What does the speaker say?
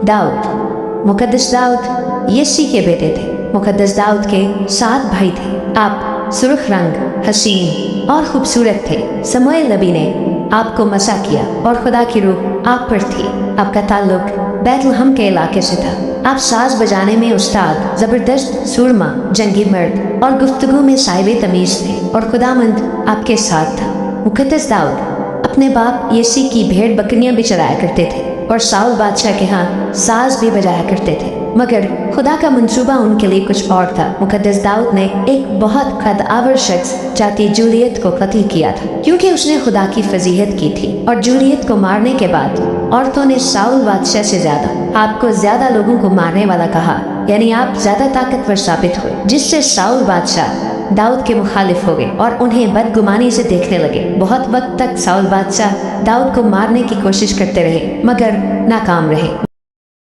दाऊद। मुकद्दस दाऊद यसी के बेटे थे। मुकद्दस दाऊद के 7 भाई थे। आप सुर्ख रंग, हसीन और खूबसूरत थे। समूएल नबी ने आपको मसा किया और खुदा की रूह आप पर थी। आपका ताल्लुक बैतलहम के इलाके से था। आप साज बजाने में उस्ताद, जबरदस्त सूरमा, जंगी मर्द और गुफ्तगू में साहिब तमीज थे और खुदामंद आपके साथ था। मुकद्दस दाऊद अपने बाप यसी की भेड़ बकरियां भी चराया करते थे और साउल बादशाह के यहाँ साज भी बजाया करते थे, मगर खुदा का मंसूबा उनके लिए कुछ और था। मुकद्दस दाऊद ने एक बहुत कद्दावर शख्स जाती जूलियत को कत्ल किया था क्योंकि उसने खुदा की फजीहत की थी। और जूलियत को मारने के बाद औरतों ने साउल बादशाह से ज्यादा लोगों को मारने वाला कहा, यानी आप ज्यादा ताकतवर साबित हुए, जिससे साउल बादशाह दाऊद के मुखालिफ हो गए और उन्हें बदगुमानी से देखने लगे। बहुत वक्त तक साउल बादशाह दाऊद को मारने की कोशिश करते रहे मगर नाकाम रहे।